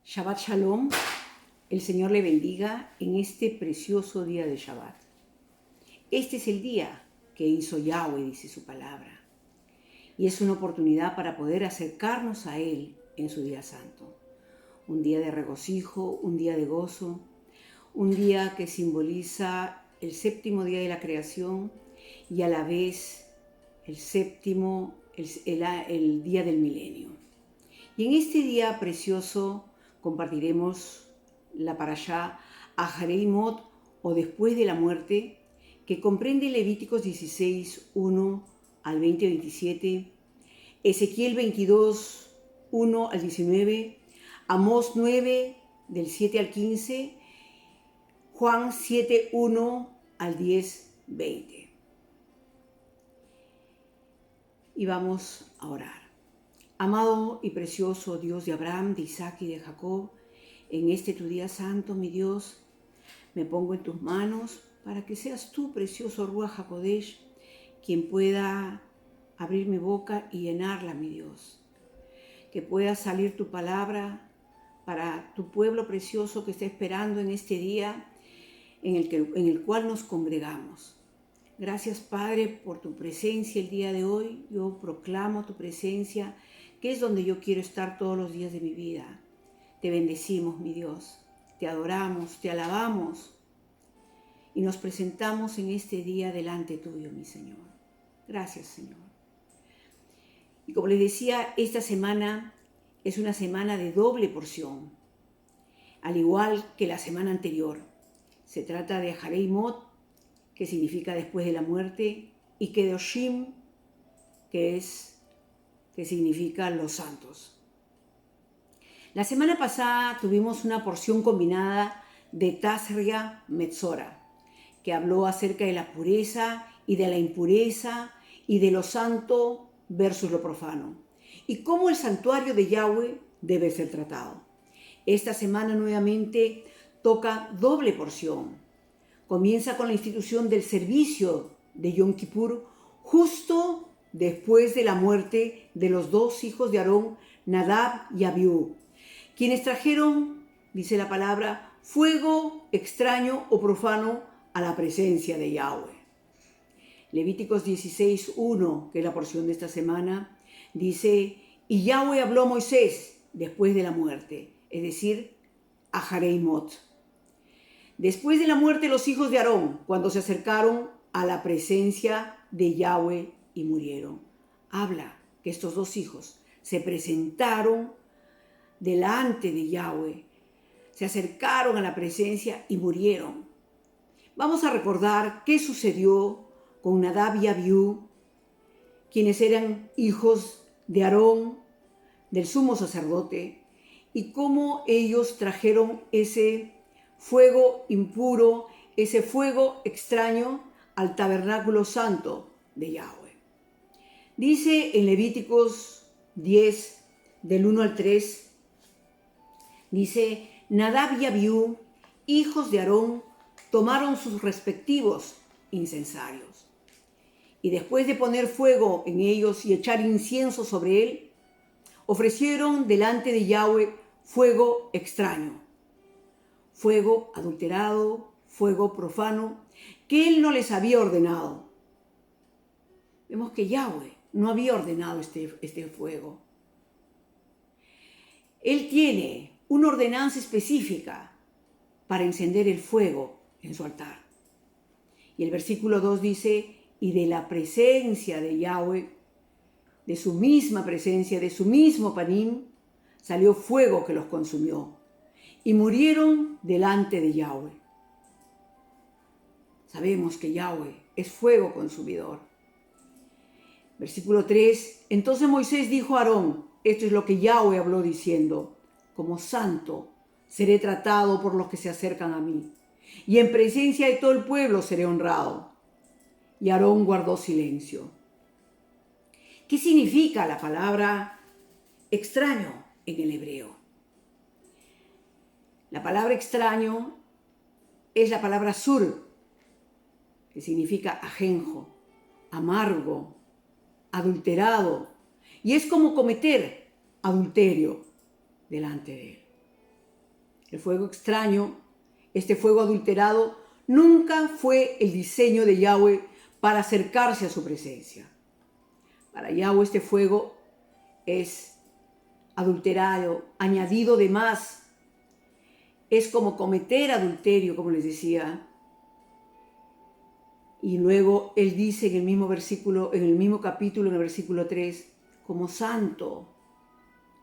Shabbat Shalom, el Señor le bendiga en este precioso día de Shabbat. Este es el día que hizo Yahweh, dice su palabra, y es una oportunidad para poder acercarnos a Él en su día santo. Un día de regocijo, un día de gozo, un día que simboliza el séptimo día de la creación y a la vez el séptimo, el día del milenio. Y en este día precioso compartiremos la parashá Aharei Mot, o después de la muerte, que comprende Levíticos 16, 1 al 20-27, Ezequiel 22, 1 al 19, Amós 9, del 7 al 15, Juan 7, 1 al 10, 20. Y vamos a orar. Amado y precioso Dios de Abraham, de Isaac y de Jacob, en este tu día santo, mi Dios, me pongo en tus manos para que seas tú, precioso Ruach HaKodesh, quien pueda abrir mi boca y llenarla, mi Dios. Que pueda salir tu palabra para tu pueblo precioso que está esperando en este día en el cual nos congregamos. Gracias, Padre, por tu presencia el día de hoy. Yo proclamo tu presencia, que es donde yo quiero estar todos los días de mi vida. Te bendecimos, mi Dios. Te adoramos, te alabamos y nos presentamos en este día delante tuyo, mi Señor. Gracias, Señor. Y como les decía, esta semana es una semana de doble porción, al igual que la semana anterior. Se trata de Aharei Mot, que significa después de la muerte, y Kedoshim, que significa los santos. La semana pasada tuvimos una porción combinada de Tazria Metzora, que habló acerca de la pureza y de la impureza y de lo santo versus lo profano, y cómo el santuario de Yahweh debe ser tratado. Esta semana nuevamente toca doble porción. Comienza con la institución del servicio de Yom Kippur justo después de la muerte de los dos hijos de Aarón, Nadab y Abiú, quienes trajeron, dice la palabra, fuego extraño o profano a la presencia de Yahweh. Levíticos 16, 1, que es la porción de esta semana, dice, y Yahweh habló a Moisés después de la muerte, es decir, Aharei Mot. Después de la muerte de los hijos de Aarón, cuando se acercaron a la presencia de Yahweh y murieron. Habla que estos dos hijos se presentaron delante de Yahweh, se acercaron a la presencia y murieron. Vamos a recordar qué sucedió con Nadab y Abiú, quienes eran hijos de Aarón, del sumo sacerdote, y cómo ellos trajeron ese fuego impuro, ese fuego extraño al tabernáculo santo de Yahweh. Dice en Levíticos 10, del 1 al 3, dice, Nadab y Abiú, hijos de Aarón, tomaron sus respectivos incensarios. Y después de poner fuego en ellos y echar incienso sobre él, ofrecieron delante de Yahweh fuego extraño, fuego adulterado, fuego profano, que él no les había ordenado. Vemos que Yahweh no había ordenado este fuego. Él tiene una ordenanza específica para encender el fuego en su altar. Y el versículo 2 dice, y de la presencia de Yahweh, de su misma presencia, de su mismo panim, salió fuego que los consumió. Y murieron delante de Yahweh. Sabemos que Yahweh es fuego consumidor. Versículo 3. Entonces Moisés dijo a Aarón, esto es lo que Yahweh habló diciendo, como santo seré tratado por los que se acercan a mí, y en presencia de todo el pueblo seré honrado. Y Aarón guardó silencio. ¿Qué significa la palabra extraño en el hebreo? La palabra extraño es la palabra sur, que significa ajenjo, amargo, adulterado, y es como cometer adulterio delante de él. El fuego extraño, este fuego adulterado, nunca fue el diseño de Yahweh para acercarse a su presencia. Para Yahweh este fuego es adulterado, añadido de más. Es como cometer adulterio, como les decía. Y luego él dice en el mismo versículo, en el mismo capítulo, en el versículo 3, como santo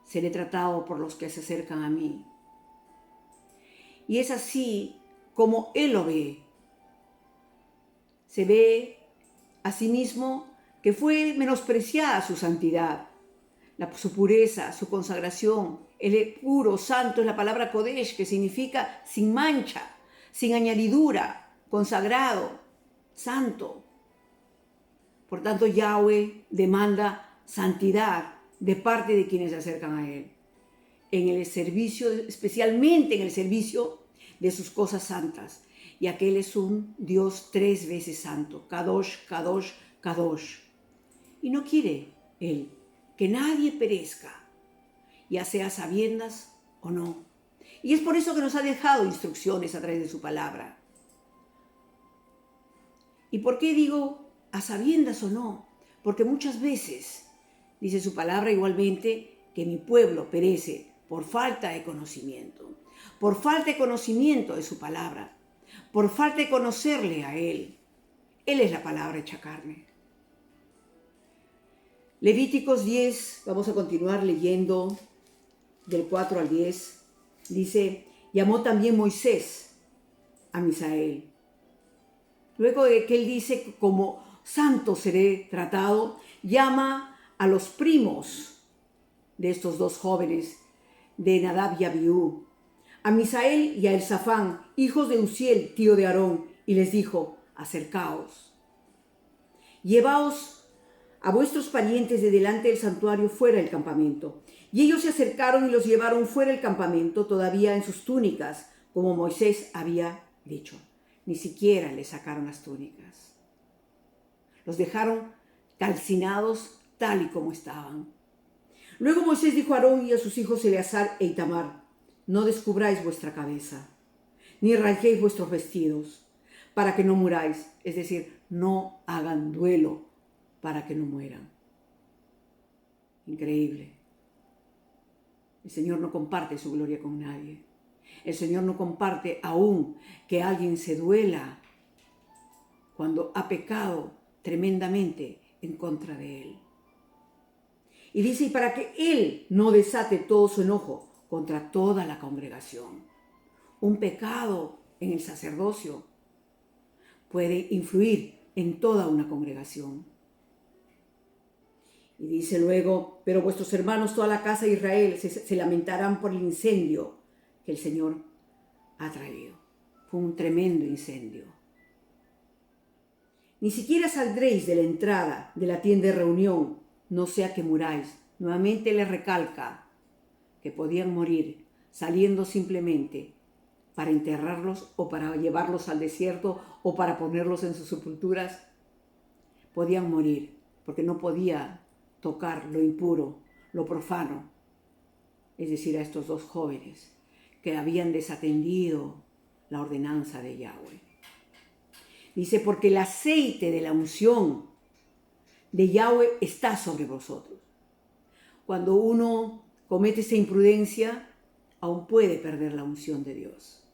seré tratado por los que se acercan a mí. Y es así como él lo ve. Se ve a sí mismo que fue menospreciada su santidad, su pureza, su consagración. Él es puro, santo, es la palabra Kodesh, que significa sin mancha, sin añadidura, consagrado, santo. Por tanto, Yahweh demanda santidad de parte de quienes se acercan a Él. En el servicio, especialmente en el servicio de sus cosas santas, ya que Él es un Dios 3 veces santo, Kadosh, Kadosh, Kadosh. Y no quiere Él que nadie perezca, ya sea a sabiendas o no. Y es por eso que nos ha dejado instrucciones a través de su palabra. ¿Y por qué digo a sabiendas o no? Porque muchas veces dice su palabra igualmente que mi pueblo perece por falta de conocimiento. Por falta de conocimiento de su palabra. Por falta de conocerle a Él. Él es la palabra hecha carne. Levíticos 10, vamos a continuar leyendo del 4 al 10. Dice, llamó también Moisés a Misael. Luego de que él dice, como santo seré tratado, llama a los primos de estos dos jóvenes, de Nadab y Abiú, a Misael y a Elzafán, hijos de Uziel, tío de Aarón, y les dijo, acercaos, llevaos a vuestros parientes de delante del santuario fuera del campamento. Y ellos se acercaron y los llevaron fuera del campamento, todavía en sus túnicas, como Moisés había dicho. Ni siquiera le sacaron las túnicas. Los dejaron calcinados tal y como estaban. Luego Moisés dijo a Aarón y a sus hijos Eleazar e Itamar, no descubráis vuestra cabeza, ni rasguéis vuestros vestidos, para que no muráis, es decir, no hagan duelo para que no mueran. Increíble. El Señor no comparte su gloria con nadie. El Señor no comparte aún que alguien se duela cuando ha pecado tremendamente en contra de Él. Y dice, y para que Él no desate todo su enojo contra toda la congregación. Un pecado en el sacerdocio puede influir en toda una congregación. Y dice luego, pero vuestros hermanos, toda la casa de Israel, se lamentarán por el incendio que el Señor ha traído. Fue un tremendo incendio. Ni siquiera saldréis de la entrada de la tienda de reunión, no sea que muráis. Nuevamente le recalca que podían morir saliendo simplemente para enterrarlos o para llevarlos al desierto o para ponerlos en sus sepulturas. Podían morir porque no podía tocar lo impuro, lo profano, es decir, a estos dos jóvenes que habían desatendido la ordenanza de Yahweh. Dice, porque el aceite de la unción de Yahweh está sobre vosotros. Cuando uno comete esa imprudencia, aún puede perder la unción de Dios.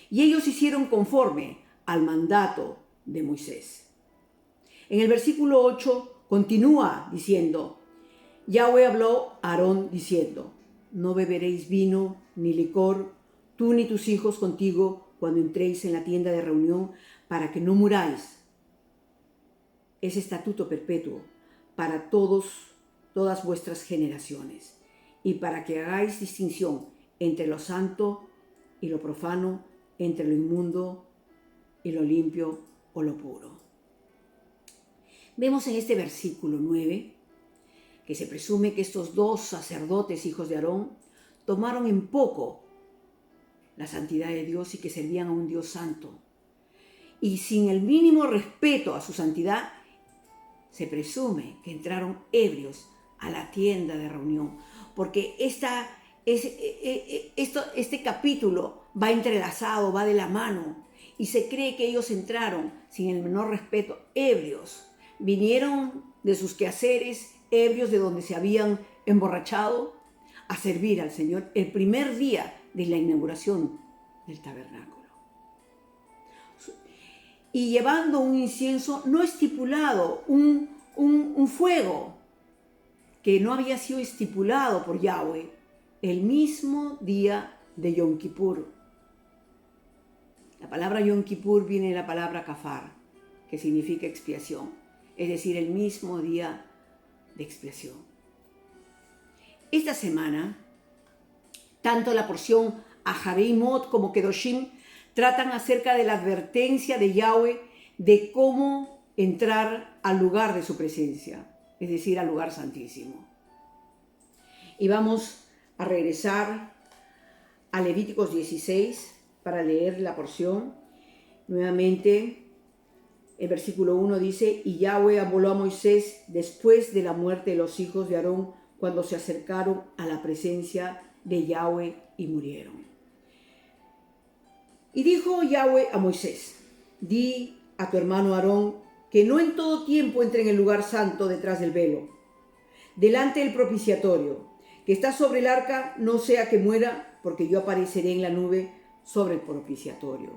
Y ellos hicieron conforme al mandato de Moisés. En el versículo 8 continúa diciendo, Yahweh habló a Aarón diciendo, no beberéis vino ni licor, tú ni tus hijos contigo, cuando entréis en la tienda de reunión, para que no muráis. Es estatuto perpetuo para todas vuestras generaciones, y para que hagáis distinción entre lo santo y lo profano, entre lo inmundo y lo limpio o lo puro. Vemos en este versículo 9 que se presume que estos dos sacerdotes, hijos de Aarón, tomaron en poco la santidad de Dios y que servían a un Dios santo. Y sin el mínimo respeto a su santidad, se presume que entraron ebrios a la tienda de reunión, porque esta Este capítulo va entrelazado, va de la mano, y se cree que ellos entraron sin el menor respeto, ebrios. Vinieron de sus quehaceres, ebrios de donde se habían emborrachado, a servir al Señor el primer día de la inauguración del tabernáculo. Y llevando un incienso no estipulado, un fuego que no había sido estipulado por Yahweh, el mismo día de Yom Kippur. La palabra Yom Kippur viene de la palabra kafar, que significa expiación, es decir, el mismo día de expiación. Esta semana, tanto la porción Ahareimot como Kedoshim tratan acerca de la advertencia de Yahweh de cómo entrar al lugar de su presencia, es decir, al lugar santísimo. Y vamos a regresar a Levíticos 16 para leer la porción. Nuevamente, el versículo 1 dice: y Yahweh habló a Moisés después de la muerte de los hijos de Aarón, cuando se acercaron a la presencia de Yahweh y murieron. Y dijo Yahweh a Moisés: di a tu hermano Aarón que no en todo tiempo entre en el lugar santo detrás del velo, delante del propiciatorio, que está sobre el arca, no sea que muera, porque yo apareceré en la nube sobre el propiciatorio.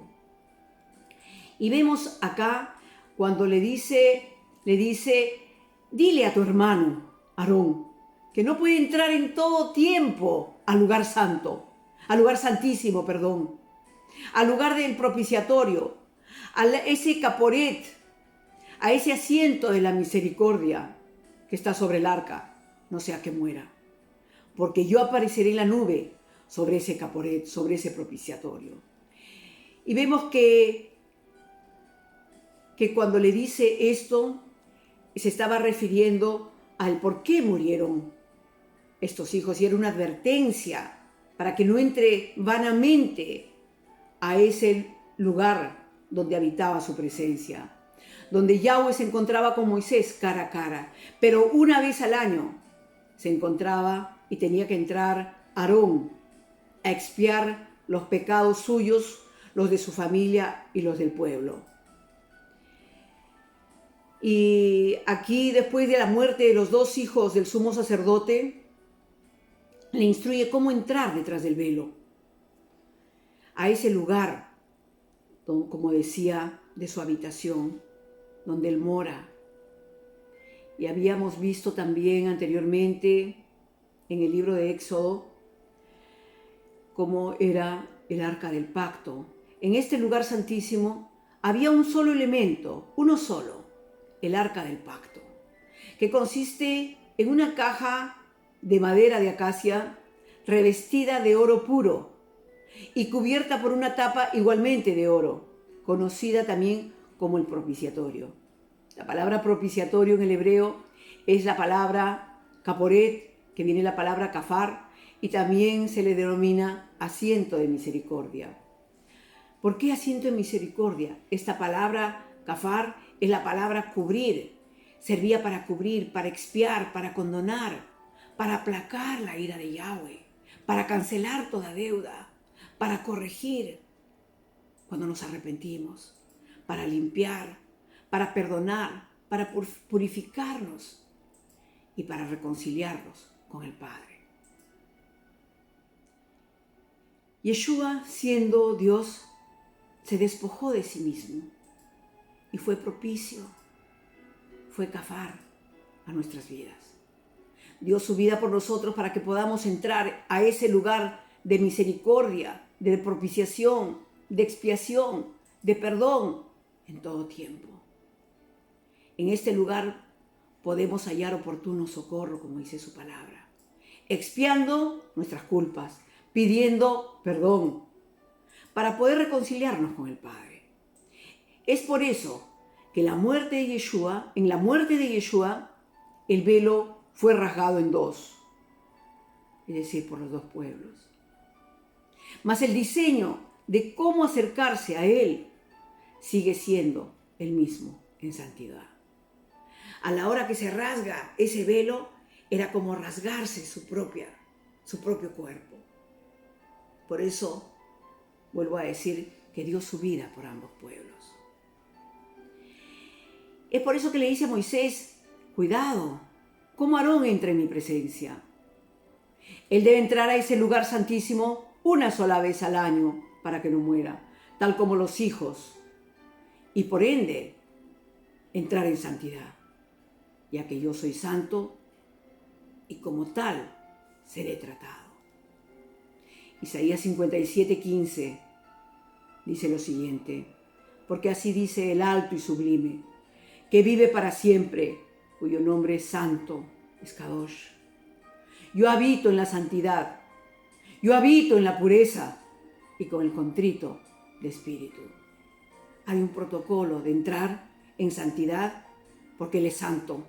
Y vemos acá cuando le dice, dile a tu hermano Aarón que no puede entrar en todo tiempo al lugar santo, al lugar santísimo, al lugar del propiciatorio, a ese caporet, a ese asiento de la misericordia que está sobre el arca, no sea que muera, porque yo apareceré en la nube sobre ese caporet, sobre ese propiciatorio. Y vemos que cuando le dice esto, se estaba refiriendo al por qué murieron estos hijos, y era una advertencia para que no entre vanamente a ese lugar donde habitaba su presencia, donde Yahweh se encontraba con Moisés cara a cara, pero una vez al año se encontraba y tenía que entrar Aarón a expiar los pecados suyos, los de su familia y los del pueblo. Y aquí, después de la muerte de los dos hijos del sumo sacerdote, le instruye cómo entrar detrás del velo, a ese lugar, como decía, de su habitación, donde él mora. Y habíamos visto también anteriormente en el libro de Éxodo cómo era el arca del pacto. En este lugar santísimo había un solo elemento, uno solo, el arca del pacto, que consiste en una caja de madera de acacia revestida de oro puro y cubierta por una tapa igualmente de oro, conocida también como el propiciatorio. La palabra propiciatorio en el hebreo es la palabra caporet, que viene de la palabra kafar, y también se le denomina asiento de misericordia. ¿Por qué asiento de misericordia? Esta palabra kafar es la palabra cubrir. Servía para cubrir, para expiar, para condonar, para aplacar la ira de Yahweh, para cancelar toda deuda, para corregir cuando nos arrepentimos, para limpiar, para perdonar, para purificarnos y para reconciliarnos con el Padre. Yeshua, siendo Dios, se despojó de sí mismo y fue propicio, fue kafar a nuestras vidas. Dio su vida por nosotros para que podamos entrar a ese lugar de misericordia, de propiciación, de expiación, de perdón en todo tiempo. En este lugar podemos hallar oportuno socorro, como dice su palabra, expiando nuestras culpas, pidiendo perdón, para poder reconciliarnos con el Padre. Es por eso que en la muerte de Yeshua, el velo fue rasgado en dos, es decir, por los dos pueblos. Mas el diseño de cómo acercarse a Él sigue siendo el mismo en santidad. A la hora que se rasga ese velo, era como rasgarse su propia su propio cuerpo. Por eso, vuelvo a decir que dio su vida por ambos pueblos. Es por eso que le dice a Moisés, cuidado, ¿cómo Aarón entra en mi presencia? Él debe entrar a ese lugar santísimo una sola vez al año para que no muera, tal como los hijos, y por ende entrar en santidad, ya que yo soy santo y como tal seré tratado. Isaías 57:15 dice lo siguiente, porque así dice el alto y sublime, que vive para siempre, cuyo nombre es santo, es Kadosh. Yo habito en la santidad, yo habito en la pureza y con el contrito de espíritu. Hay un protocolo de entrar en santidad porque Él es santo.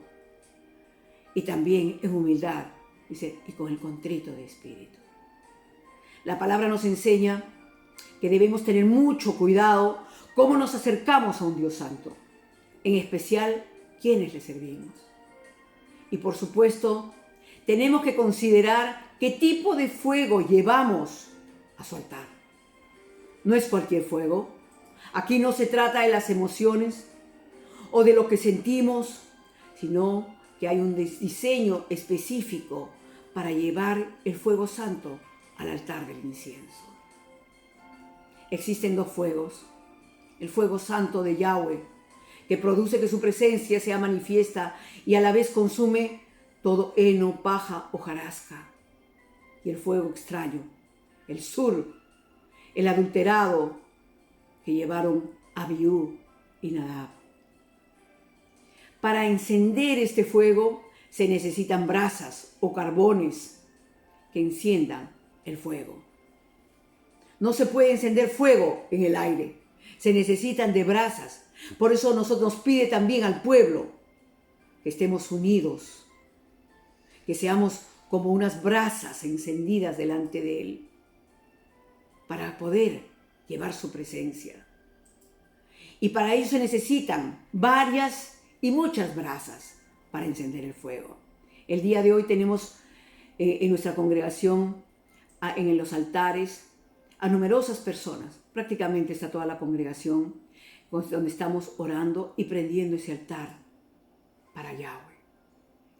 Y también en humildad, dice, y con el contrito de espíritu. La palabra nos enseña que debemos tener mucho cuidado cómo nos acercamos a un Dios santo. En especial, quiénes le servimos. Y por supuesto, tenemos que considerar qué tipo de fuego llevamos a su altar. No es cualquier fuego. Aquí no se trata de las emociones o de lo que sentimos, sino que hay un diseño específico para llevar el fuego santo al altar del incienso. Existen dos fuegos. El fuego santo de Yahweh, que produce que su presencia sea manifiesta y a la vez consume todo heno, paja, hojarasca. Y el fuego extraño, el sur, el adulterado que llevaron Abiú y Nadab. Para encender este fuego se necesitan brasas o carbones que enciendan el fuego. No se puede encender fuego en el aire, se necesitan de brasas. Por eso nos pide también al pueblo que estemos unidos, que seamos como unas brasas encendidas delante de Él, para poder llevar su presencia. Y para ello se necesitan varias y muchas brasas para encender el fuego. El día de hoy tenemos en nuestra congregación, en los altares, a numerosas personas. Prácticamente está toda la congregación donde estamos orando y prendiendo ese altar para Yahweh.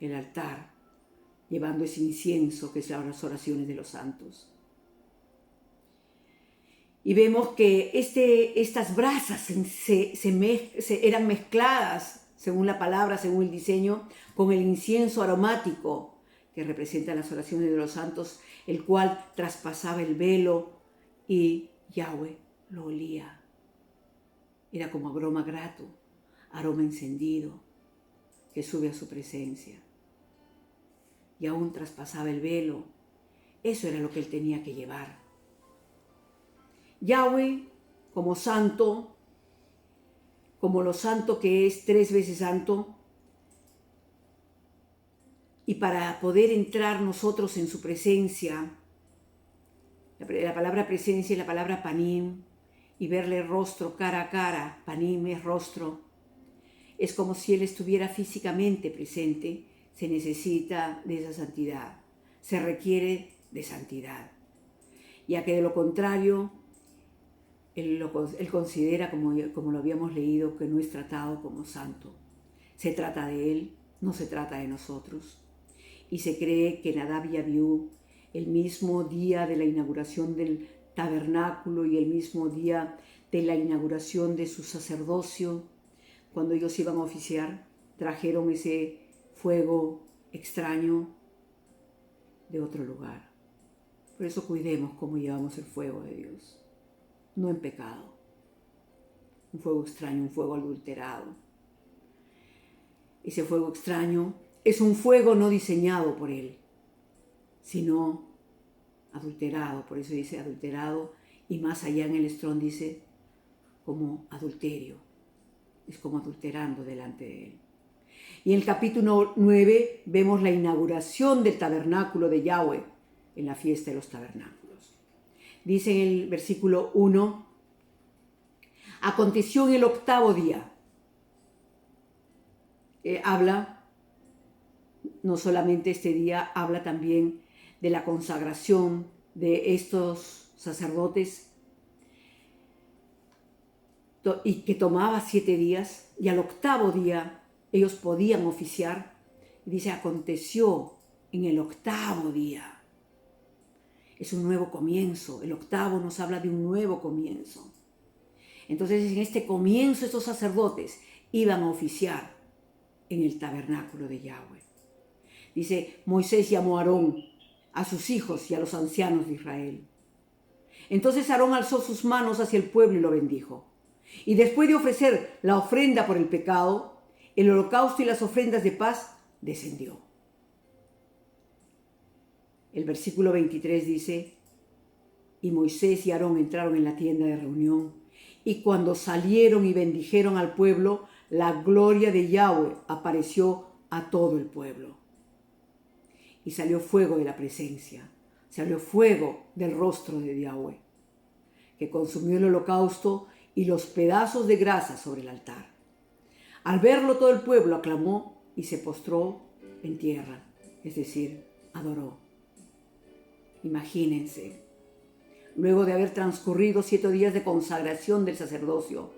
El altar, llevando ese incienso que son las oraciones de los santos. Y vemos que estas brasas eran mezcladas, según la palabra, según el diseño, con el incienso aromático que representa las oraciones de los santos, el cual traspasaba el velo y Yahweh lo olía. Era como aroma grato, aroma encendido que sube a su presencia. Y aún traspasaba el velo. Eso era lo que él tenía que llevar. Yahweh, como santo, como lo santo que es 3 veces santo, y para poder entrar nosotros en su presencia, la palabra presencia es la palabra panim, y verle rostro cara a cara, panim es rostro, es como si Él estuviera físicamente presente, se necesita de esa santidad, se requiere de santidad, ya que de lo contrario, Él considera, como lo habíamos leído, que no es tratado como santo. Se trata de Él, no se trata de nosotros. Y se cree que Nadab y Abiú, el mismo día de la inauguración del tabernáculo y el mismo día de la inauguración de su sacerdocio, cuando ellos iban a oficiar, trajeron ese fuego extraño de otro lugar. Por eso cuidemos cómo llevamos el fuego de Dios. No en pecado, un fuego extraño, un fuego adulterado. Ese fuego extraño es un fuego no diseñado por Él, sino adulterado, por eso dice adulterado, y más allá en el Strong dice como adulterio, es como adulterando delante de Él. Y en el capítulo 9 vemos la inauguración del tabernáculo de Yahweh en la fiesta de los tabernáculos. Dice en el versículo 1, aconteció en el 8º día. Habla, no solamente este día, habla también de la consagración de estos sacerdotes y que tomaba 7 días, y al 8º día ellos podían oficiar. Y dice, aconteció en el 8º día. Es un nuevo comienzo. El 8º nos habla de un nuevo comienzo. Entonces, en este comienzo, estos sacerdotes iban a oficiar en el tabernáculo de Yahweh. Dice, Moisés llamó a Aarón, a sus hijos y a los ancianos de Israel. Entonces Aarón alzó sus manos hacia el pueblo y lo bendijo. Y después de ofrecer la ofrenda por el pecado, el holocausto y las ofrendas de paz, descendió. El versículo 23 dice, y Moisés y Aarón entraron en la tienda de reunión, y cuando salieron y bendijeron al pueblo, la gloria de Yahweh apareció a todo el pueblo. Y salió fuego de la presencia, salió fuego del rostro de Yahweh, que consumió el holocausto y los pedazos de grasa sobre el altar. Al verlo todo el pueblo aclamó y se postró en tierra, es decir, adoró. Imagínense, luego de haber transcurrido 7 días de consagración del sacerdocio,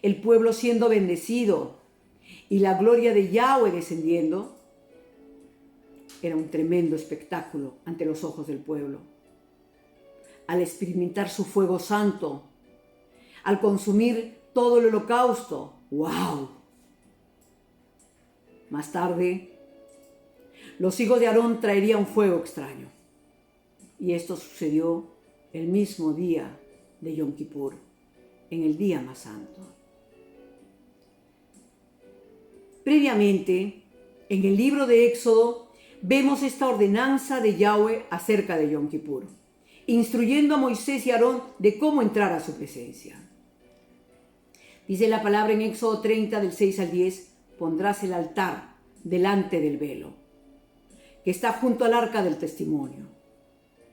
el pueblo siendo bendecido y la gloria de Yahweh descendiendo, era un tremendo espectáculo ante los ojos del pueblo. Al experimentar su fuego santo, al consumir todo el holocausto, ¡wow! Más tarde, los hijos de Aarón traerían fuego extraño. Y esto sucedió el mismo día de Yom Kippur, en el día más santo. Previamente, en el libro de Éxodo, vemos esta ordenanza de Yahweh acerca de Yom Kippur, instruyendo a Moisés y a Aarón de cómo entrar a su presencia. Dice la palabra en Éxodo 30, del 6 al 10, pondrás el altar delante del velo, que está junto al arca del testimonio,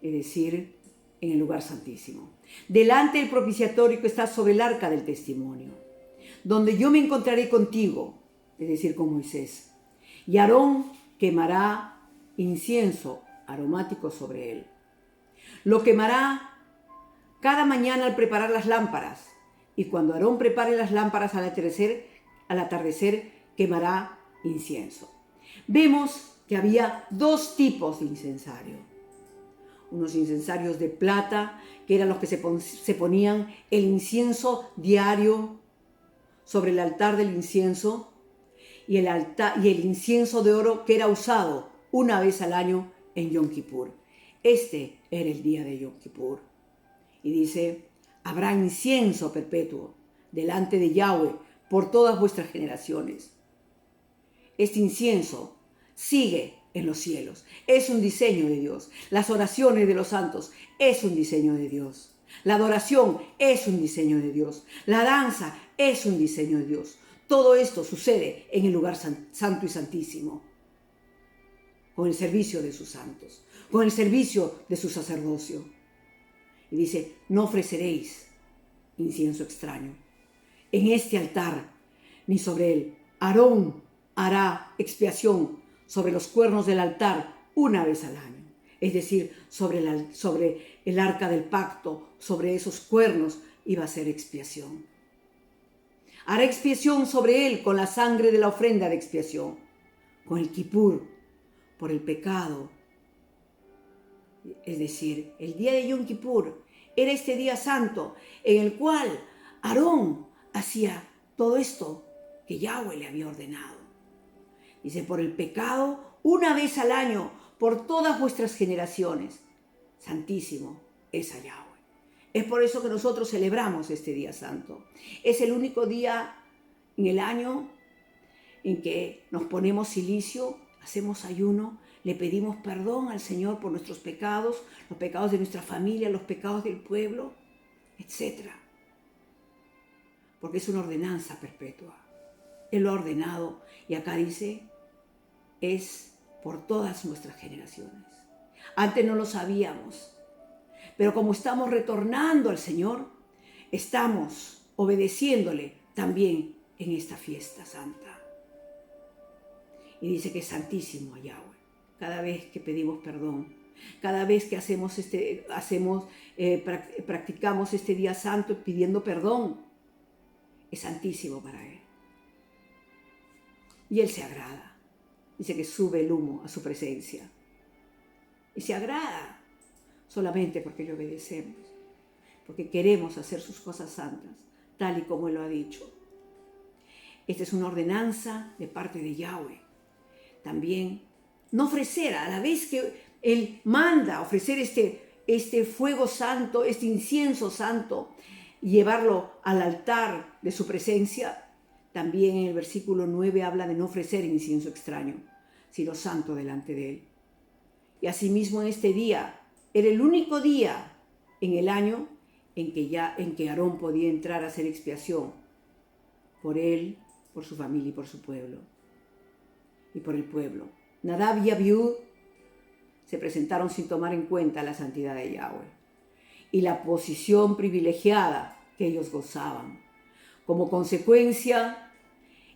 es decir, en el lugar santísimo. Delante del propiciatorio que está sobre el arca del testimonio, donde yo me encontraré contigo, es decir, con Moisés. Y Aarón quemará incienso aromático sobre él. Lo quemará cada mañana al preparar las lámparas. Y cuando Aarón prepare las lámparas al atardecer quemará incienso. Vemos que había 2 tipos de incensario. Unos incensarios de plata, que eran los que se ponían el incienso diario sobre el altar del incienso, y el incienso de oro que era usado una vez al año en Yom Kippur. Este era el día de Yom Kippur. Y dice, habrá incienso perpetuo delante de Yahweh por todas vuestras generaciones. Este incienso sigue en los cielos. Es un diseño de Dios. Las oraciones de los santos es un diseño de Dios. La adoración es un diseño de Dios. La danza es un diseño de Dios. Todo esto sucede en el lugar santo y santísimo, con el servicio de sus santos, con el servicio de su sacerdocio. Y dice, no ofreceréis incienso extraño en este altar, ni sobre él. Aarón hará expiación sobre los cuernos del altar una vez al año. Es decir, sobre el arca del pacto, sobre esos cuernos iba a ser expiación. Hará expiación sobre él con la sangre de la ofrenda de expiación, con el Kippur, por el pecado. Es decir, el día de Yom Kippur era este día santo en el cual Aarón hacía todo esto que Yahweh le había ordenado. Dice, por el pecado, una vez al año, por todas vuestras generaciones. Santísimo es a Yahweh. Es por eso que nosotros celebramos este día santo. Es el único día en el año en que nos ponemos cilicio, hacemos ayuno, le pedimos perdón al Señor por nuestros pecados, los pecados de nuestra familia, los pecados del pueblo, etc. Porque es una ordenanza perpetua. Él lo ha ordenado y acá dice, es por todas nuestras generaciones. Antes no lo sabíamos, pero como estamos retornando al Señor, estamos obedeciéndole también en esta fiesta santa. Y dice que es santísimo a Yahweh. Cada vez que pedimos perdón, Cada vez que practicamos este día santo pidiendo perdón, es santísimo para Él. Y Él se agrada. Dice que sube el humo a su presencia. Y se agrada solamente porque le obedecemos, porque queremos hacer sus cosas santas, tal y como Él lo ha dicho. Esta es una ordenanza de parte de Yahweh. También no ofrecer, a la vez que Él manda ofrecer este fuego santo, este incienso santo, y llevarlo al altar de su presencia, también en el versículo 9 habla de no ofrecer incienso extraño, sino santo delante de Él. Y asimismo en este día, era el único día en el año en que Aarón podía entrar a hacer expiación por él, por su familia y por su pueblo. Y por el pueblo. Nadab y Abiú se presentaron sin tomar en cuenta la santidad de Yahweh y la posición privilegiada que ellos gozaban. Como consecuencia,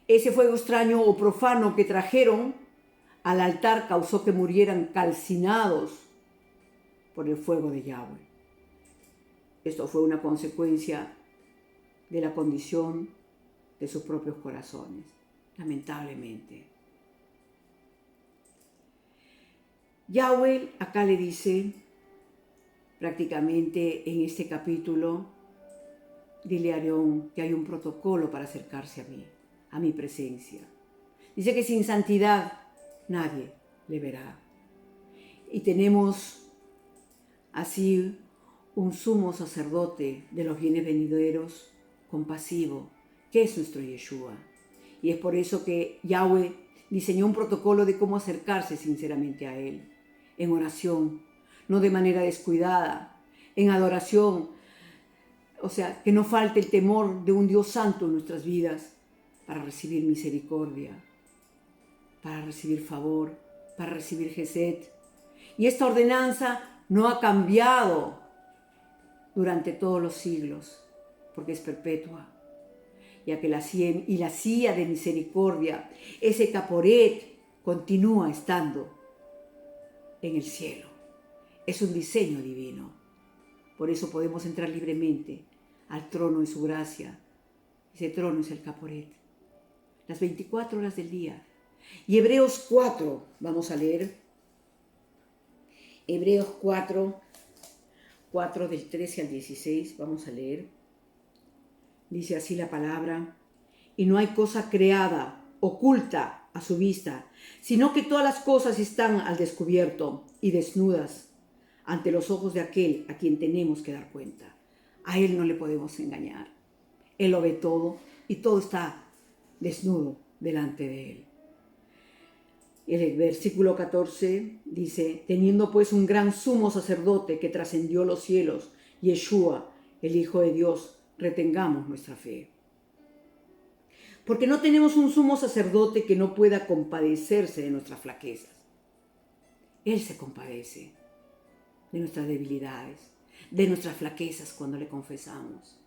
ese fuego extraño o profano que trajeron al altar causó que murieran calcinados por el fuego de Yahweh. Esto fue una consecuencia de la condición de sus propios corazones, lamentablemente. Yahweh acá le dice, prácticamente en este capítulo, dile a Aarón que hay un protocolo para acercarse a mí, a mi presencia. Dice que sin santidad nadie le verá. Y tenemos así un sumo sacerdote de los bienes venideros, compasivo, que es nuestro Yeshua. Y es por eso que Yahweh diseñó un protocolo de cómo acercarse sinceramente a Él, en oración, no de manera descuidada, en adoración, o sea, que no falte el temor de un Dios santo en nuestras vidas para recibir misericordia, para recibir favor, para recibir Gesed. Y esta ordenanza no ha cambiado durante todos los siglos, porque es perpetua, ya que la silla de misericordia, ese caporet, continúa estando en el cielo. Es un diseño divino. Por eso podemos entrar libremente al trono de su gracia. Ese trono es el caporet. Las 24 horas del día. Y Hebreos 4, vamos a leer. Hebreos 4 del 13 al 16, vamos a leer. Dice así la palabra: y no hay cosa creada, oculta a su vista, sino que todas las cosas están al descubierto y desnudas ante los ojos de aquel a quien tenemos que dar cuenta. A Él no le podemos engañar. Él lo ve todo y todo está desnudo delante de Él. El versículo 14 dice: teniendo pues un gran sumo sacerdote que trascendió los cielos, Yeshua, el Hijo de Dios, retengamos nuestra fe. Porque no tenemos un sumo sacerdote que no pueda compadecerse de nuestras flaquezas. Él se compadece de nuestras debilidades, de nuestras flaquezas cuando le confesamos.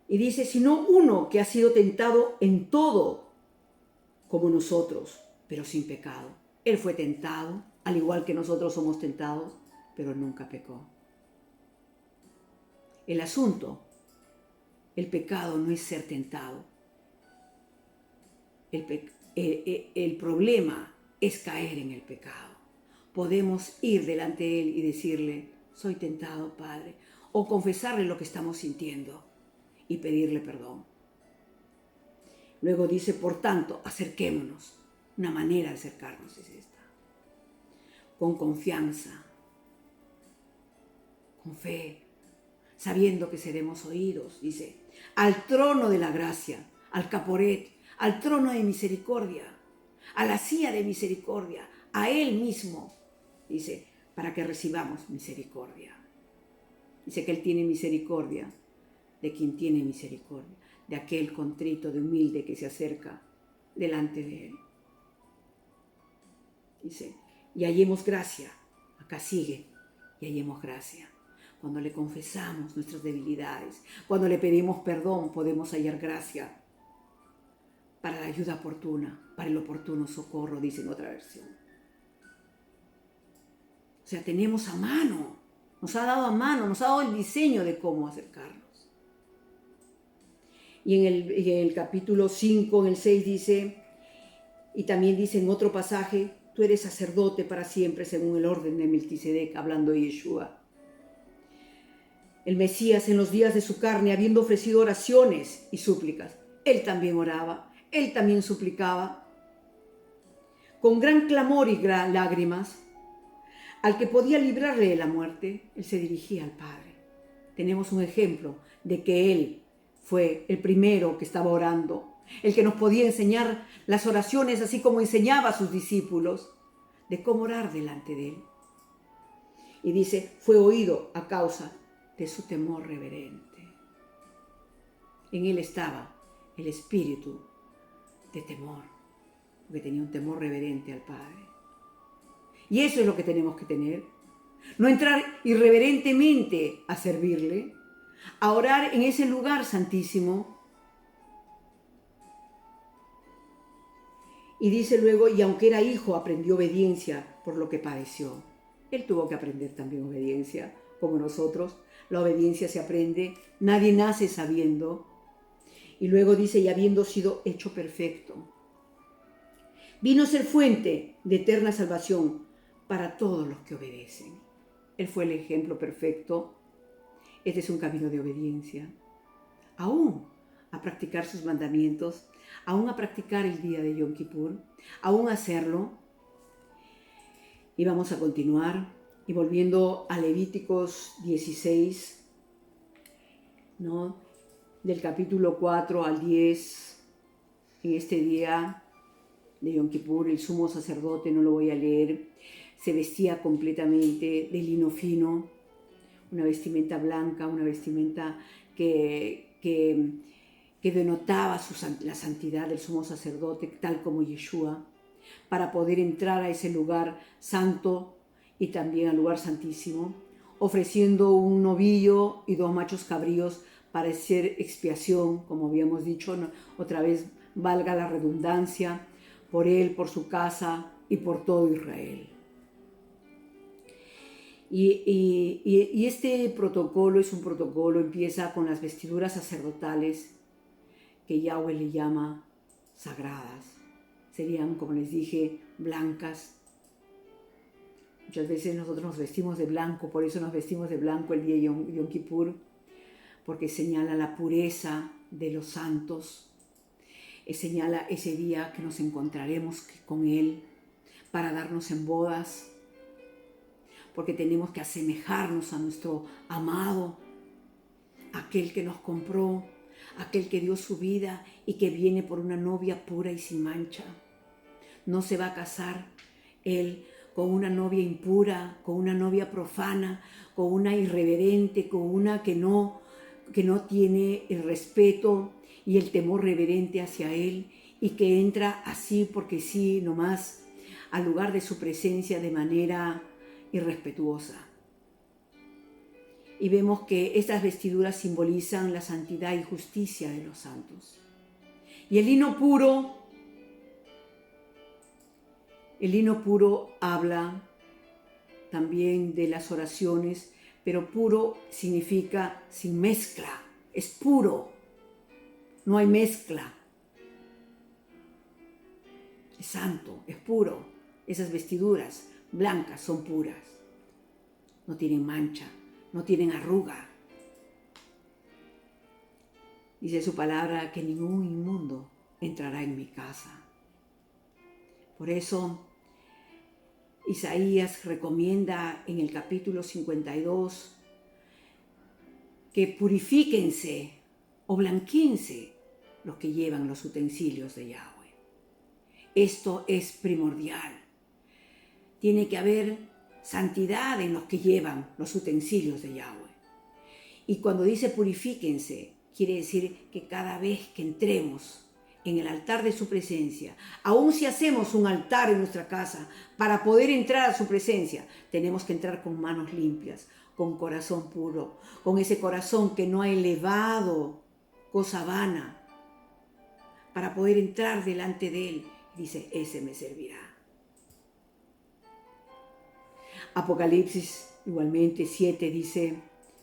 Y dice, sino uno que ha sido tentado en todo como nosotros, pero sin pecado. Él fue tentado, al igual que nosotros somos tentados, pero nunca pecó. El asunto, el pecado no es ser tentado. El problema es caer en el pecado. Podemos ir delante de Él y decirle, soy tentado, Padre, o confesarle lo que estamos sintiendo y pedirle perdón. Luego dice, por tanto, acerquémonos. Una manera de acercarnos es esta. Con confianza, con fe, sabiendo que seremos oídos, dice, al trono de la gracia, al caporet, al trono de misericordia, a la silla de misericordia, a Él mismo, dice, para que recibamos misericordia. Dice que Él tiene misericordia de quien tiene misericordia, de aquel contrito, de humilde que se acerca delante de Él. Dice, y hallemos gracia. Acá sigue, y hallemos gracia. Cuando le confesamos nuestras debilidades, cuando le pedimos perdón, podemos hallar gracia para la ayuda oportuna, para el oportuno socorro, dice en otra versión. O sea, tenemos a mano, nos ha dado a mano, nos ha dado el diseño de cómo acercarnos. Y en el capítulo 5, en el 6 dice, y también dice en otro pasaje, tú eres sacerdote para siempre según el orden de Melquisedec, hablando de Yeshua. El Mesías en los días de su carne, habiendo ofrecido oraciones y súplicas, él también oraba, él también suplicaba, con gran clamor y gran lágrimas, al que podía librarle de la muerte, él se dirigía al Padre. Tenemos un ejemplo de que él fue el primero que estaba orando, el que nos podía enseñar las oraciones, así como enseñaba a sus discípulos, de cómo orar delante de él. Y dice, fue oído a causa de su temor reverente. En él estaba el espíritu de temor, porque tenía un temor reverente al Padre. Y eso es lo que tenemos que tener. No entrar irreverentemente a servirle, a orar en ese lugar santísimo. Y dice luego, y aunque era hijo, aprendió obediencia por lo que padeció. Él tuvo que aprender también obediencia, como nosotros. La obediencia se aprende, nadie nace sabiendo. Y luego dice, y habiendo sido hecho perfecto, vino a ser fuente de eterna salvación para todos los que obedecen. Él fue el ejemplo perfecto. Este es un camino de obediencia. Aún a practicar sus mandamientos, aún a practicar el día de Yom Kippur, aún a hacerlo. Y vamos a continuar. Y volviendo a Levíticos 16, ¿no? Del capítulo 4 al 10, en este día de Yom Kippur, el sumo sacerdote, no lo voy a leer, se vestía completamente de lino fino, una vestimenta blanca, una vestimenta que denotaba la santidad del sumo sacerdote, tal como Yeshua, para poder entrar a ese lugar santo y también al lugar santísimo, ofreciendo un novillo y 2 machos cabríos para hacer expiación, como habíamos dicho, otra vez valga la redundancia, por él, por su casa y por todo Israel. Y este protocolo es un protocolo, empieza con las vestiduras sacerdotales que Yahweh le llama sagradas. Serían, como les dije, blancas. Muchas veces nosotros nos vestimos de blanco, por eso nos vestimos de blanco el día de Yom Kippur, porque señala la pureza de los santos, señala ese día que nos encontraremos con Él para darnos en bodas, porque tenemos que asemejarnos a nuestro amado, aquel que nos compró, aquel que dio su vida y que viene por una novia pura y sin mancha. No se va a casar Él con una novia impura, con una novia profana, con una irreverente, con una que no tiene el respeto y el temor reverente hacia Él y que entra así porque sí nomás al lugar de su presencia de manera irrespetuosa. Y vemos que estas vestiduras simbolizan la santidad y justicia de los santos. Y el lino puro habla también de las oraciones, pero puro significa sin mezcla, es puro, no hay mezcla. Es santo, es puro. Esas vestiduras blancas son puras, no tienen mancha, no tienen arruga. Dice su palabra que ningún inmundo entrará en mi casa. Por eso Isaías recomienda en el capítulo 52 que purifíquense o blanqueense los que llevan los utensilios de Yahweh. Esto es primordial. Tiene que haber santidad en los que llevan los utensilios de Yahweh. Y cuando dice purifíquense, quiere decir que cada vez que entremos en el altar de su presencia, aun si hacemos un altar en nuestra casa, para poder entrar a su presencia, tenemos que entrar con manos limpias, con corazón puro, con ese corazón que no ha elevado cosa vana, para poder entrar delante de Él. Dice, ese me servirá. Apocalipsis igualmente 7 dice,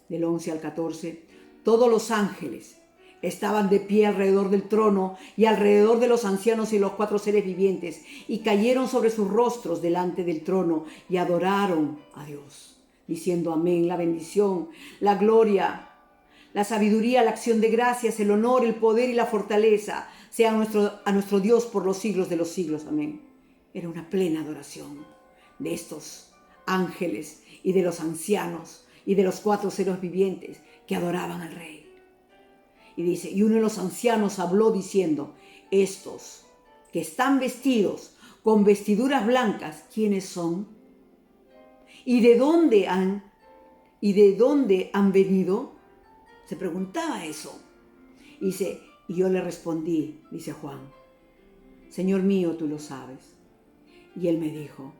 del 11 al 14, todos los ángeles estaban de pie alrededor del trono y alrededor de los ancianos y los 4 seres vivientes, y cayeron sobre sus rostros delante del trono y adoraron a Dios, diciendo amén, la bendición, la gloria, la sabiduría, la acción de gracias, el honor, el poder y la fortaleza sean a nuestro Dios por los siglos de los siglos, amén. Era una plena adoración de estos ángeles y de los ancianos y de los 4 seres vivientes que adoraban al Rey. Y dice, y uno de los ancianos habló diciendo, estos que están vestidos con vestiduras blancas, ¿quiénes son? ¿Y de dónde han venido? Se preguntaba eso. Y dice, y yo le respondí, dice Juan, Señor mío, tú lo sabes. Y él me dijo,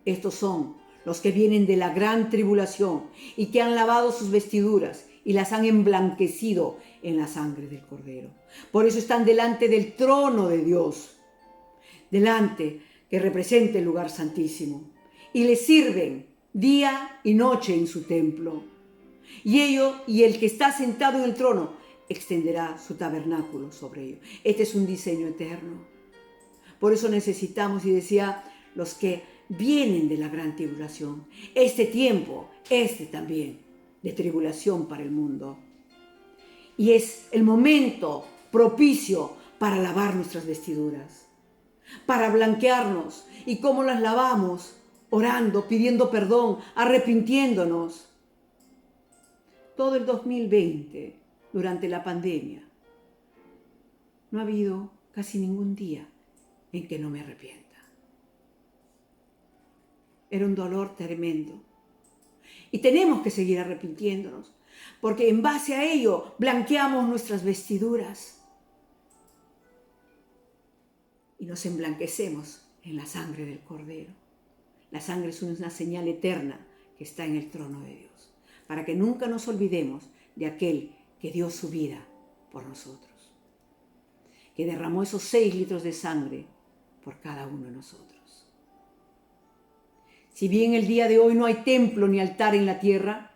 estos son los que vienen de la gran tribulación y que han lavado sus vestiduras y las han emblanquecido en la sangre del Cordero. Por eso están delante del trono de Dios, delante que representa el lugar santísimo, y le sirven día y noche en su templo. Y el que está sentado en el trono extenderá su tabernáculo sobre ellos. Este es un diseño eterno. Por eso necesitamos, y decía, los que vienen de la gran tribulación, este tiempo, también, de tribulación para el mundo. Y es el momento propicio para lavar nuestras vestiduras, para blanquearnos. ¿Y cómo las lavamos? Orando, pidiendo perdón, arrepintiéndonos. Todo el 2020, durante la pandemia, no ha habido casi ningún día en que no me arrepienta. Era un dolor tremendo. Y tenemos que seguir arrepintiéndonos, porque en base a ello blanqueamos nuestras vestiduras y nos emblanquecemos en la sangre del Cordero. La sangre es una señal eterna que está en el trono de Dios, para que nunca nos olvidemos de aquel que dio su vida por nosotros, que derramó esos 6 litros de sangre por cada uno de nosotros. Si bien el día de hoy no hay templo ni altar en la tierra,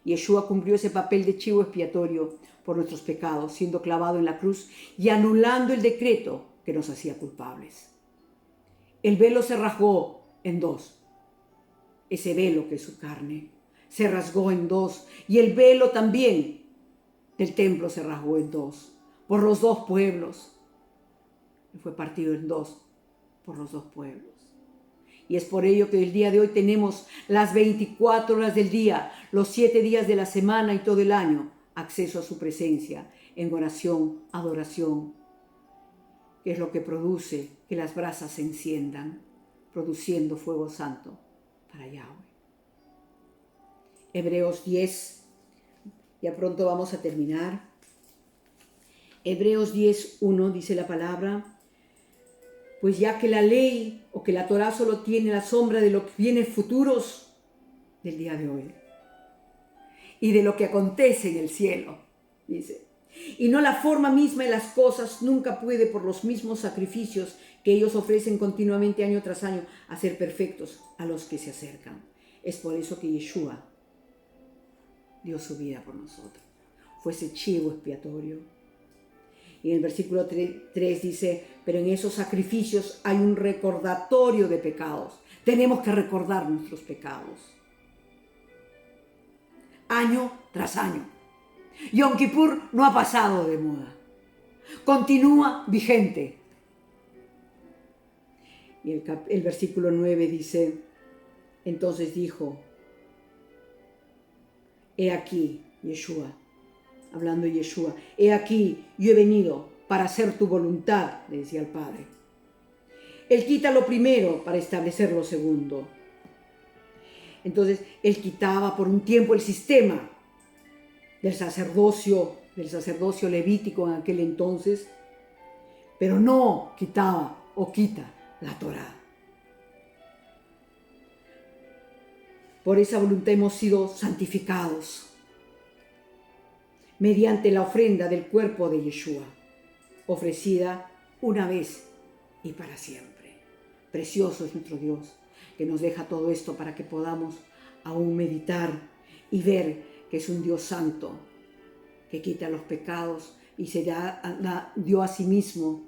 Yeshua cumplió ese papel de chivo expiatorio por nuestros pecados, siendo clavado en la cruz y anulando el decreto que nos hacía culpables. El velo se rasgó en 2. Ese velo que es su carne se rasgó en 2, y el velo también del templo se rasgó en 2 por los 2 pueblos. Y fue partido en 2 por los 2 pueblos. Y es por ello que el día de hoy tenemos las 24 horas del día, los 7 días de la semana y todo el año, acceso a su presencia en oración, adoración, que es lo que produce que las brasas se enciendan, produciendo fuego santo para Yahweh. Hebreos 10, ya pronto vamos a terminar. Hebreos 10:1 dice la palabra, pues ya que la ley o que la Torá solo tiene la sombra de los bienes futuros del día de hoy y de lo que acontece en el cielo, dice, y no la forma misma de las cosas, nunca puede por los mismos sacrificios que ellos ofrecen continuamente año tras año hacer perfectos a los que se acercan. Es por eso que Yeshua dio su vida por nosotros, fue ese chivo expiatorio. Y en el versículo 3 dice, pero en esos sacrificios hay un recordatorio de pecados. Tenemos que recordar nuestros pecados. Año tras año. Yom Kippur no ha pasado de moda. Continúa vigente. Y el versículo 9 dice, entonces dijo, he aquí, Yeshua, hablando de Yeshua, he aquí, yo he venido para hacer tu voluntad, le decía el Padre. Él quita lo primero para establecer lo segundo. Entonces, él quitaba por un tiempo el sistema del sacerdocio levítico en aquel entonces, pero no quitaba o quita la Torá. Por esa voluntad hemos sido santificados mediante la ofrenda del cuerpo de Yeshua, ofrecida una vez y para siempre. Precioso es nuestro Dios. que nos deja todo esto para que podamos aún meditar y ver que es un Dios santo, que quita los pecados y se dio a sí mismo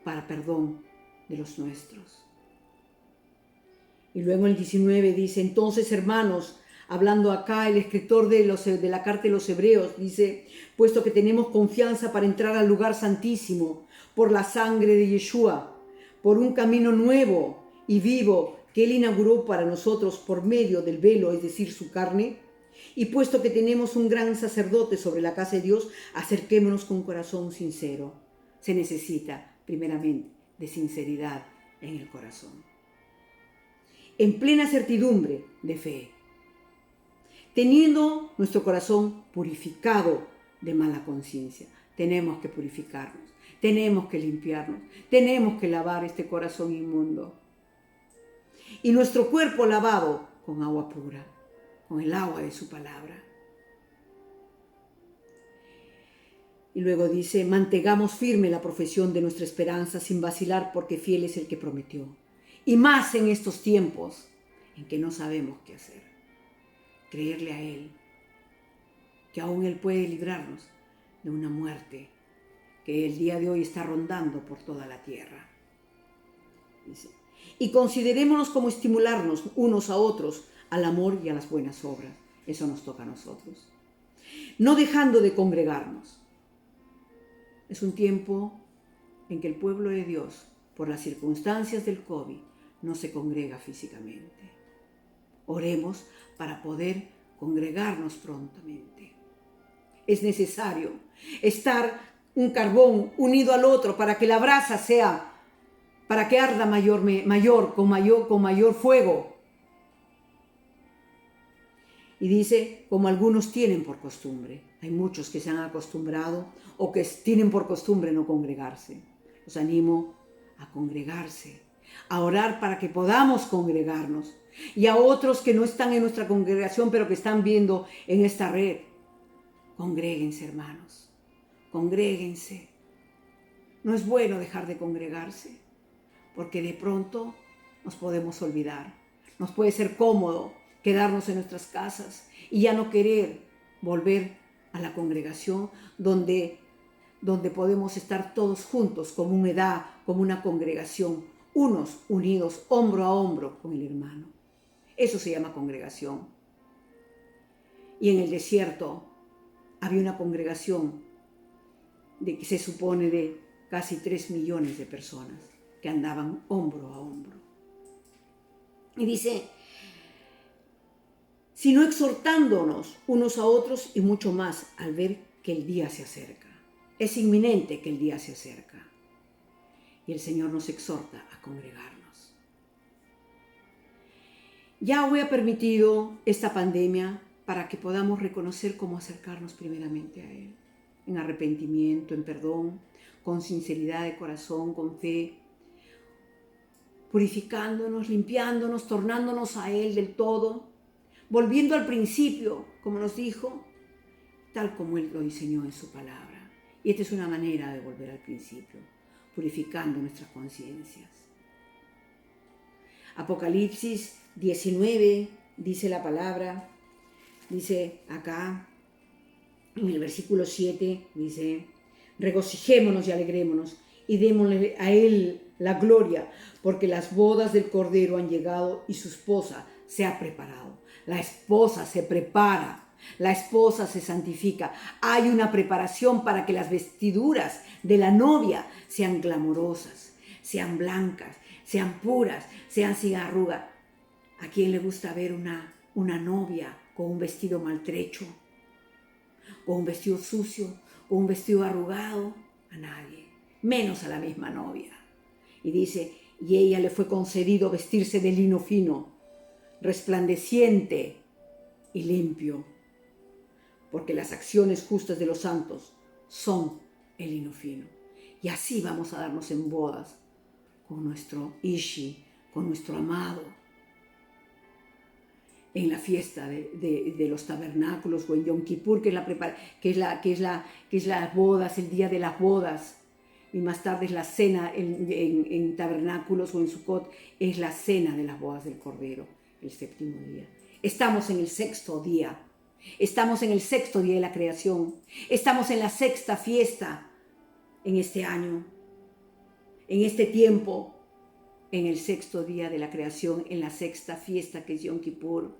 para perdón de los nuestros. Y luego el 19 dice, entonces hermanos, hablando acá el escritor de la carta de los Hebreos, dice, puesto que tenemos confianza para entrar al lugar santísimo por la sangre de Yeshua, por un camino nuevo y vivo que Él inauguró para nosotros por medio del velo, es decir, su carne, y puesto que tenemos un gran sacerdote sobre la casa de Dios, acerquémonos con corazón sincero. Se necesita, primeramente, de sinceridad en el corazón. En plena certidumbre de fe, teniendo nuestro corazón purificado de mala conciencia. Tenemos que purificarnos, tenemos que limpiarnos, tenemos que lavar este corazón inmundo. Y nuestro cuerpo lavado con agua pura, con el agua de su palabra. Y luego dice, mantengamos firme la profesión de nuestra esperanza sin vacilar, porque fiel es el que prometió. Y más en estos tiempos en que no sabemos qué hacer. Creerle a Él, que aún Él puede librarnos de una muerte que el día de hoy está rondando por toda la tierra. Dice, y considerémonos como estimularnos unos a otros al amor y a las buenas obras. Eso nos toca a nosotros. No dejando de congregarnos. Es un tiempo en que el pueblo de Dios, por las circunstancias del COVID, no se congrega físicamente. Oremos para poder congregarnos prontamente. Es necesario estar un carbón unido al otro para que la brasa sea, para que arda con mayor fuego. Y dice, como algunos tienen por costumbre. Hay muchos que se han acostumbrado o que tienen por costumbre no congregarse. Los animo a congregarse, a orar para que podamos congregarnos. Y a otros que no están en nuestra congregación, pero que están viendo en esta red. Congréguense, hermanos. Congréguense. No es bueno dejar de congregarse, porque de pronto nos podemos olvidar. Nos puede ser cómodo quedarnos en nuestras casas y ya no querer volver a la congregación donde podemos estar todos juntos como una edad, como una congregación, unos unidos hombro a hombro con el hermano. Eso se llama congregación. Y en el desierto había una congregación que se supone de casi 3 millones de personas que andaban hombro a hombro. Y dice, sino exhortándonos unos a otros y mucho más al ver que el día se acerca. Es inminente que el día se acerca. Y el Señor nos exhorta a congregarnos. Yahweh ha permitido esta pandemia para que podamos reconocer cómo acercarnos primeramente a Él. En arrepentimiento, en perdón, con sinceridad de corazón, con fe, purificándonos, limpiándonos, tornándonos a Él del todo, volviendo al principio, como nos dijo, tal como Él lo diseñó en su palabra. Y esta es una manera de volver al principio, purificando nuestras conciencias. Apocalipsis 19 dice la palabra, dice acá, en el versículo 7, dice, regocijémonos y alegrémonos y démosle a Él la gloria, porque las bodas del Cordero han llegado y su esposa se ha preparado. La esposa se prepara, la esposa se santifica. Hay una preparación para que las vestiduras de la novia sean glamorosas, sean blancas, sean puras, sean sin arruga. ¿A quién le gusta ver una novia con un vestido maltrecho, con un vestido sucio, con un vestido arrugado? A nadie, menos a la misma novia. Y dice, y ella le fue concedido vestirse de lino fino, resplandeciente y limpio, porque las acciones justas de los santos son el lino fino. Y así vamos a darnos en bodas con nuestro Ishi, con nuestro amado, en la fiesta de los tabernáculos o en Yom Kippur, que es las bodas, el día de las bodas, y más tarde es la cena en tabernáculos o en Sucot, es la cena de las bodas del Cordero, el séptimo día. Estamos en el sexto día. Estamos en el sexto día de la creación. Estamos en la sexta fiesta en este año, en este tiempo, en el sexto día de la creación, en la sexta fiesta que es Yom Kippur,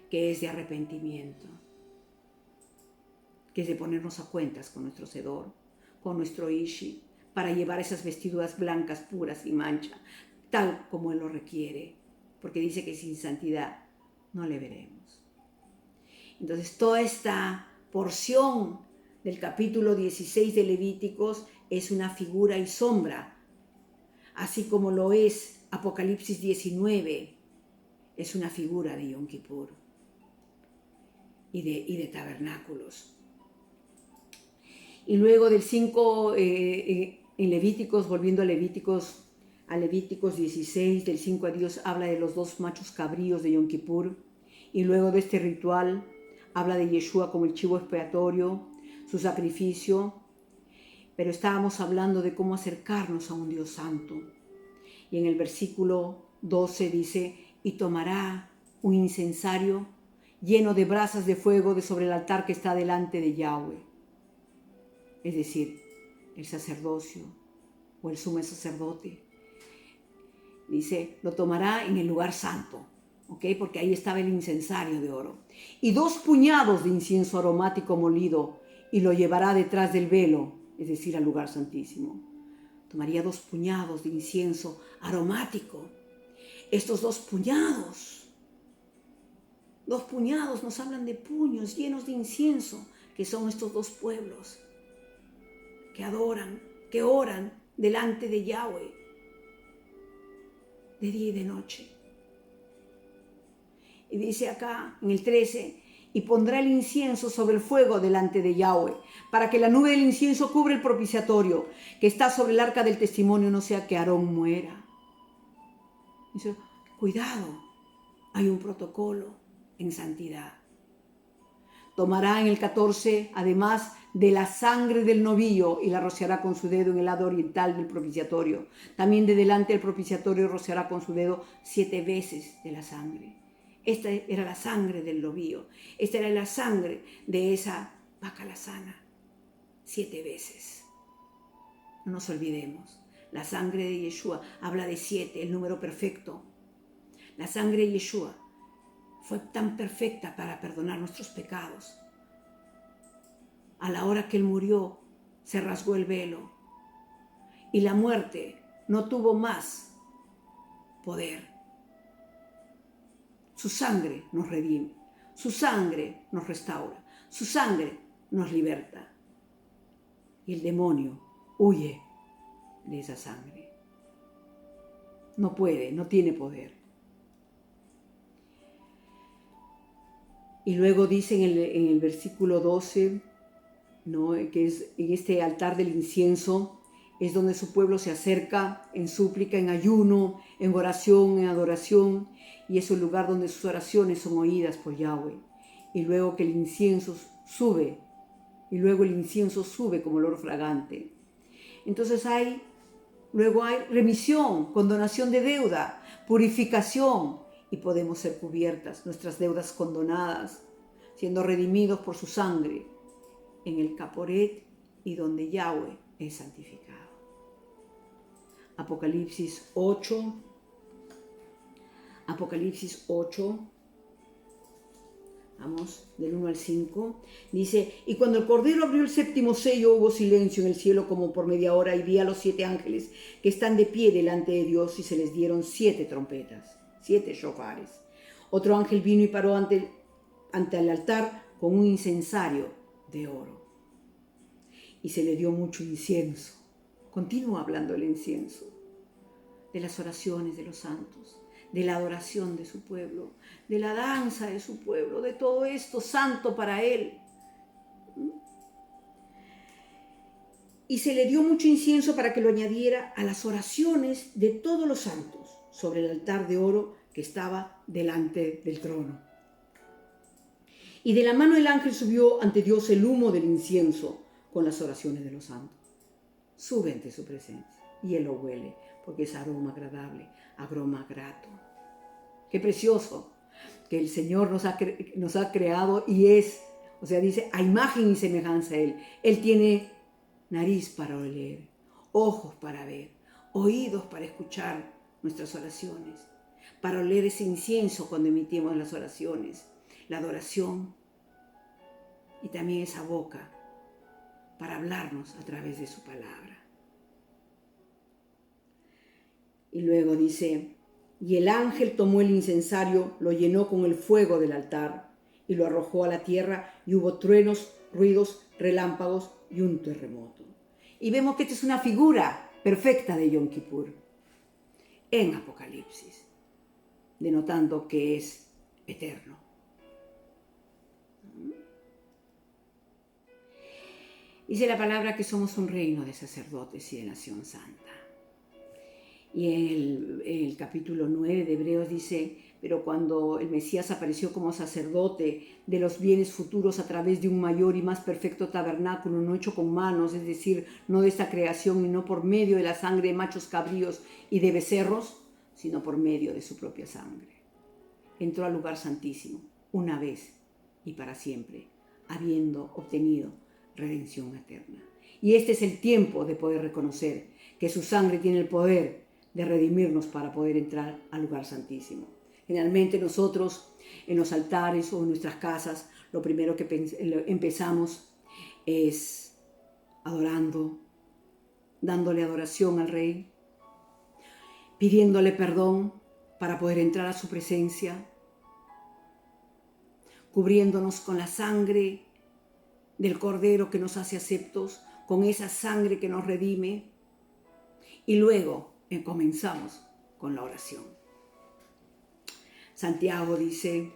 que es de arrepentimiento, que es de ponernos a cuentas con nuestro Sedor, con nuestro Ishi, para llevar esas vestiduras blancas, puras y mancha, tal como Él lo requiere, porque dice que sin santidad no le veremos. Entonces, toda esta porción del capítulo 16 de Levíticos es una figura y sombra, así como lo es Apocalipsis 19, es una figura de Yom Kippur y de tabernáculos. Y luego del 5, en Levíticos, volviendo a Levíticos 16, del 5 a Dios, habla de los 2 machos cabríos de Yom Kippur. Y luego de este ritual, habla de Yeshua como el chivo expiatorio, su sacrificio. Pero estábamos hablando de cómo acercarnos a un Dios santo. Y en el versículo 12 dice, y tomará un incensario lleno de brasas de fuego de sobre el altar que está delante de Yahweh. Es decir, el sacerdocio o el sumo sacerdote. Dice, lo tomará en el lugar santo, ¿ok? Porque ahí estaba el incensario de oro. Y 2 puñados de incienso aromático molido y lo llevará detrás del velo, es decir, al lugar santísimo. Tomaría 2 puñados de incienso aromático. Estos 2 puñados nos hablan de puños llenos de incienso, que son estos 2 pueblos que adoran, que oran delante de Yahweh, de día y de noche. Y dice acá en el 13, y pondrá el incienso sobre el fuego delante de Yahweh, para que la nube del incienso cubra el propiciatorio que está sobre el arca del testimonio, no sea que Aarón muera. Dice, cuidado, hay un protocolo en santidad. Tomará en el 14, además de la sangre del novillo, y la rociará con su dedo en el lado oriental del propiciatorio. También de delante del propiciatorio rociará con su dedo 7 veces de la sangre. Esta era la sangre del novillo. Esta era la sangre de esa vaca lazana. 7 veces. No nos olvidemos. La sangre de Yeshua habla de 7, el número perfecto. La sangre de Yeshua fue tan perfecta para perdonar nuestros pecados. A la hora que Él murió, se rasgó el velo y la muerte no tuvo más poder. Su sangre nos redime, su sangre nos restaura, su sangre nos liberta. Y el demonio huye de esa sangre. No puede, no tiene poder. Y luego dice en el versículo 12, ¿no?, que es en este altar del incienso, es donde su pueblo se acerca en súplica, en ayuno, en oración, en adoración, y es un lugar donde sus oraciones son oídas por Yahweh. Y luego que el incienso sube, como olor fragante. Entonces luego hay remisión, condonación de deuda, purificación, y podemos ser cubiertas, nuestras deudas condonadas, siendo redimidos por su sangre en el Caporet y donde Yahweh es santificado. Apocalipsis 8, vamos, del 1 al 5, dice, y cuando el Cordero abrió el séptimo sello, hubo silencio en el cielo como por media hora, y vi a los 7 ángeles que están de pie delante de Dios, y se les dieron 7 trompetas, 7 shofares. Otro ángel vino y paró ante el altar con un incensario de oro. Y se le dio mucho incienso. Continúa hablando del incienso, de las oraciones de los santos, de la adoración de su pueblo, de la danza de su pueblo, de todo esto santo para él. Y se le dio mucho incienso para que lo añadiera a las oraciones de todos los santos sobre el altar de oro que estaba delante del trono. Y de la mano del ángel subió ante Dios el humo del incienso con las oraciones de los santos. sube ante su presencia y Él lo huele, porque es aroma agradable, aroma grato. Qué precioso que el Señor nos ha creado y dice, a imagen y semejanza a Él. Él tiene nariz para oler, ojos para ver, oídos para escuchar nuestras oraciones, para oler ese incienso cuando emitimos las oraciones, la adoración, y también esa boca para hablarnos a través de su palabra. Y luego dice, y el ángel tomó el incensario, lo llenó con el fuego del altar y lo arrojó a la tierra, y hubo truenos, ruidos, relámpagos y un terremoto. Y vemos que esta es una figura perfecta de Yom Kippur en Apocalipsis, denotando que es eterno. Dice la palabra que somos un reino de sacerdotes y de nación santa. Y en el capítulo 9 de Hebreos dice, pero cuando el Mesías apareció como sacerdote de los bienes futuros a través de un mayor y más perfecto tabernáculo, no hecho con manos, es decir, no de esta creación y no por medio de la sangre de machos cabríos y de becerros, sino por medio de su propia sangre. Entró al lugar santísimo, una vez y para siempre, habiendo obtenido redención eterna. Y este es el tiempo de poder reconocer que su sangre tiene el poder de redimirnos para poder entrar al lugar santísimo. Generalmente nosotros en los altares o en nuestras casas lo primero que empezamos es adorando, dándole adoración al Rey, pidiéndole perdón para poder entrar a su presencia, cubriéndonos con la sangre del Cordero que nos hace aceptos, con esa sangre que nos redime, y luego comenzamos con la oración. Santiago dice,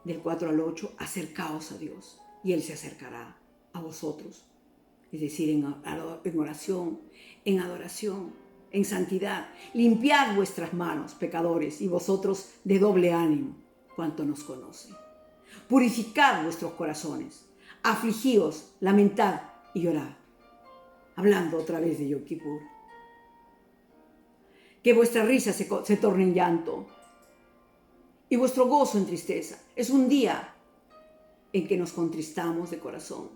del 4 al 8, acercaos a Dios y Él se acercará a vosotros. Es decir, en oración, en adoración, en santidad. Limpiad vuestras manos, pecadores, y vosotros de doble ánimo, cuanto nos conoce. Purificad vuestros corazones, afligíos, lamentad y llorad. Hablando otra vez de Yom Kippur. Que vuestra risa se torne en llanto y vuestro gozo en tristeza. Es un día en que nos contristamos de corazón,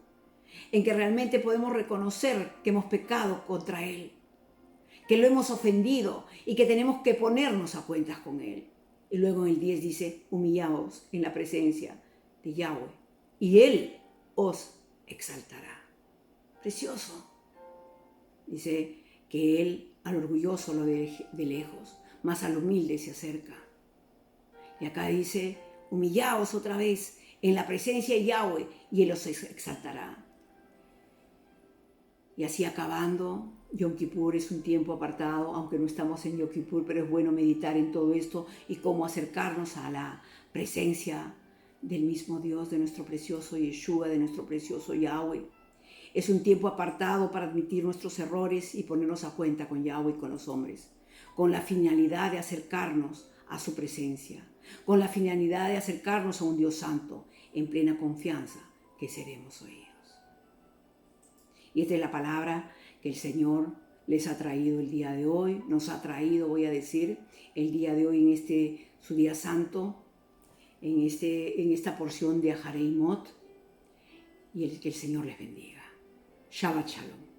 en que realmente podemos reconocer que hemos pecado contra Él, que lo hemos ofendido y que tenemos que ponernos a cuentas con Él. Y luego en el 10 dice, humillaos en la presencia de Yahweh y Él os exaltará. Precioso. Dice que Él al orgulloso lo ve de lejos, mas al humilde se acerca. Y acá dice, humillaos otra vez en la presencia de Yahweh y Él os exaltará. Y así acabando, Yom Kippur es un tiempo apartado, aunque no estamos en Yom Kippur, pero es bueno meditar en todo esto y cómo acercarnos a la presencia del mismo Dios, de nuestro precioso Yeshua, de nuestro precioso Yahweh. Es un tiempo apartado para admitir nuestros errores y ponernos a cuenta con Yahweh y con los hombres, con la finalidad de acercarnos a su presencia, con la finalidad de acercarnos a un Dios santo, en plena confianza que seremos oídos. Y esta es la palabra que el Señor les ha traído el día de hoy, nos ha traído, voy a decir, el día de hoy en su día santo, en esta porción de Aharei Mot, y que el Señor les bendiga. Shabbat Shalom.